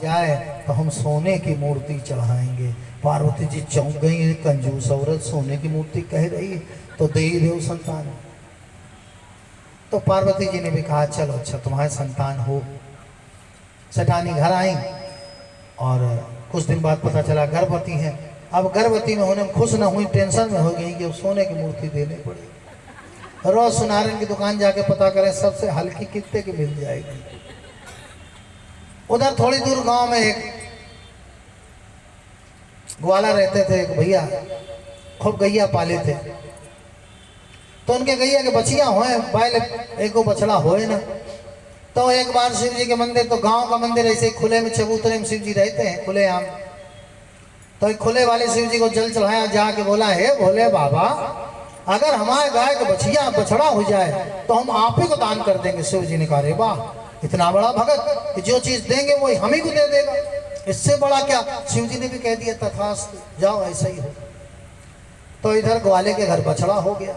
जाए तो हम सोने की मूर्ति चढ़ाएंगे। पार्वती जी चौंक गई, कंजूस औरत सोने की मूर्ति कह रही है तो दे ही दो संतान। तो पार्वती जी ने भी कहा चलो अच्छा तुम्हारे संतान हो। सेठानी घर आई और कुछ दिन बाद पता चला गर्भवती है। अब गर्भवती में होने में खुश न हुई, टेंशन में हो गई कि अब सोने की मूर्ति देनी पड़ेगी। रोज सुनारन की दुकान जाके पता करें सबसे हल्की कितने की मिल जाएगी। उधर थोड़ी दूर गांव में एक ग्वाला रहते थे, एक भैया खूब गैया पाले थे। तो उनके गैया के बछिया होए, बैल एक बछड़ा होए ना। तो एक बार शिव जी के मंदिर, तो गांव का मंदिर ऐसे खुले में चबूतरे में शिव जी रहते हैं खुले आम। तो एक खुले वाले शिव जी को जल चढ़ाया, जाके बोला हे भोले बाबा अगर हमारे गाय का बछिया बछड़ा हो जाए तो हम आप ही को दान कर देंगे। शिव जी ने कहा रे वाह, इतना बड़ा भगत कि जो चीज देंगे वो हम ही को दे देगा, इससे बड़ा क्या। शिव जी ने भी कह दिया तथास्तु, जाओ ऐसा ही हो। तो इधर ग्वाले के घर बछड़ा हो गया,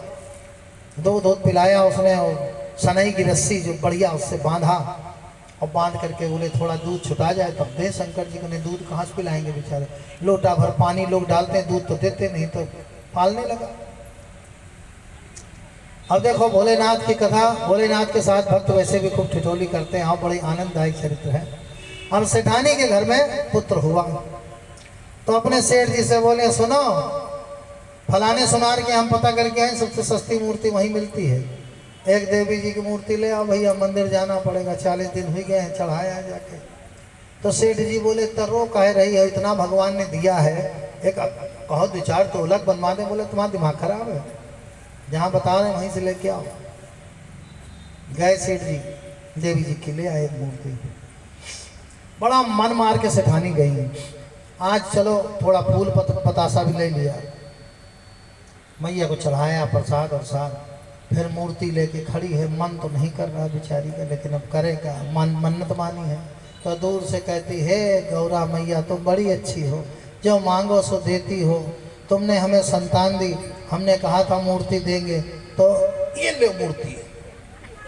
दूध पिलाया उसने, और सनई की रस्सी जो बढ़िया उससे बांधा, और बांध करके बोले थोड़ा दूध छुटा जाए तब दे। शंकर जी को ने दूध कहाँ से पिलाएंगे बेचारे, लोटा भर पानी लोग डालते हैं, दूध तो देते नहीं, तो पालने लगा। अब देखो भोलेनाथ की कथा, भोलेनाथ के साथ भक्त वैसे भी खूब ठिठोली करते हैं, बड़ी आनंददायक चरित्र है। अब सेठानी के घर में पुत्र हुआ तो अपने सेठ जी से बोले सुनो फलाने सुनार के हम पता करके आए, सबसे सस्ती मूर्ति वहीं मिलती है, एक देवी जी की मूर्ति ले आओ भैया, मंदिर जाना पड़ेगा, 40 दिन हो गए हैं, चढ़ाया जाके। तो सेठ जी बोले तर्रो कह रही है, इतना भगवान ने दिया है, एक कहो विचार तो अलग बनवा दे। बोले तुम्हारा दिमाग खराब है, जहाँ बता रहे हैं वहीं से लेके आओ। गए सेठ जी, देवी जी के ले आए मूर्ति, बड़ा मन मार के सेठानी गई। आज चलो थोड़ा फूल पतासा भी ले लिया, मैया को चढ़ाया प्रसाद और साथ, फिर मूर्ति लेके खड़ी है। मन तो नहीं कर रहा बेचारी का, लेकिन अब करेगा, मन्नत मानी है। तो दूर से कहती है गौरा मैया तुम बड़ी अच्छी हो, जो मांगो सो देती हो, तुमने हमें संतान दी, हमने कहा था मूर्ति देंगे तो ये ले मूर्ति।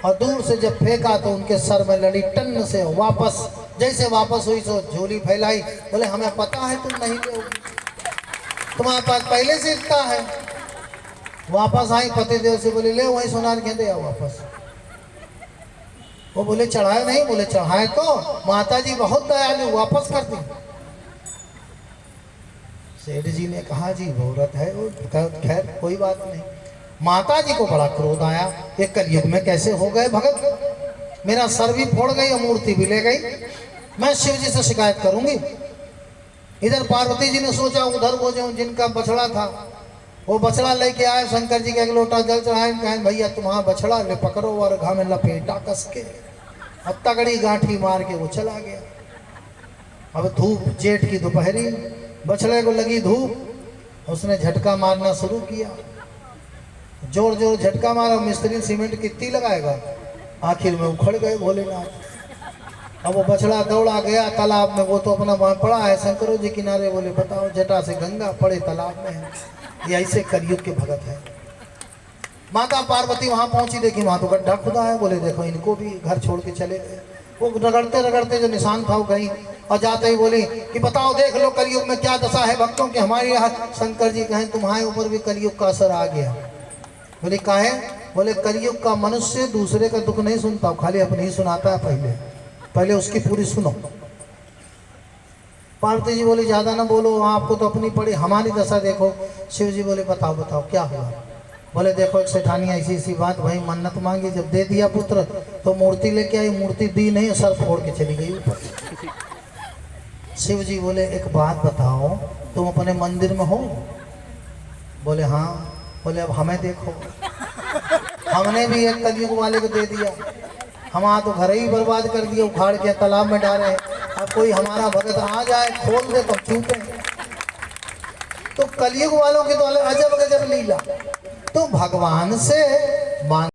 और दूर से जब फेंका तो उनके सर में लड़ी टन से, वापस जैसे वापस हुई तो झोली फैलाई, बोले हमें पता है तुम नहीं दोगी, तुम्हारे पास पहले से इतना है। वापस आई पतिदेव से, बोले ले वही सुनार के दे आओ वापस। वो बोले चढ़ाए नहीं, बोले चढ़ाए तो माता जी बहुत दयालु, वापस कर दी। सेठ जी ने कहा जी वो व्रत है, खैर कोई बात नहीं। माता जी को बड़ा क्रोध आया, ये कलयुग में कैसे हो गए भगत, मेरा सर भी फोड़ गई और मूर्ति भी ले गई, मैं शिव जी से शिकायत करूंगी। इधर पार्वती जी ने सोचा उधर वो जो जिनका बछड़ा था वो बछड़ा लेके आए, शंकर जी के एक लोटा जल चढ़ाए, कहें भैया तुम्हारा बछड़ा ले पकड़ो, और घा में लपेटा कस के, अब तगड़ी गांठी मार के वो चला गया। अब धूप जेठ की दोपहरी, बछड़े को लगी धूप, उसने झटका मारना शुरू किया, जोर जोर झटका मारा, मिस्त्री सीमेंट कितनी लगाएगा, आखिर में उखड़ गए भोलेनाथ। अब वो बछड़ा दौड़ा गया तालाब में, वो तो अपना वहां पड़ा है शंकरों जी किनारे, बोले बताओ जटा से गंगा पड़े तालाब में है, ये ऐसे कलयुग के भगत है। माता पार्वती वहां पहुंची, देखी वहां तो गड्ढा खुदा है, बोले देखो इनको भी घर छोड़ के चले गए। वो रगड़ते रगड़ते जो निशान था वो गई, और जाते ही बोली कि बताओ देख लो कलयुग में क्या दशा है भक्तों की हमारे यहाँ। शंकर जी कहें तुम्हारे ऊपर भी कलयुग का असर आ गया। बोले काहे, बोले कलयुग का मनुष्य दूसरे का दुख नहीं सुनता, खाली अपने ही सुनाता है, पहले उसकी पूरी सुनो। पार्वती जी बोले ज्यादा ना बोलो, आपको तो अपनी पड़ी, हमारी दशा देखो। शिव जी बोले बताओ बताओ क्या हुआ। बोले देखो एक सेठानी ऐसी ऐसी बात, भाई मन्नत मांगी, जब दे दिया पुत्र तो मूर्ति लेके आई, मूर्ति दी नहीं, सर फोड़ के चली गई ऊपर। शिव जी बोले एक बात बताओ, तुम अपने मंदिर में हो? बोले हाँ। बोले अब हमें देखो, हमने भी एक कलयुग वाले को दे दिया, हमारा तो घर ही बर्बाद कर दिया, उखाड़ के तालाब में डाले। अब कोई हमारा भगत आ जाए खोल दे तो छूटे। तो कलयुग वालों की तो अजब गजब लीला। तो भगवान से मांग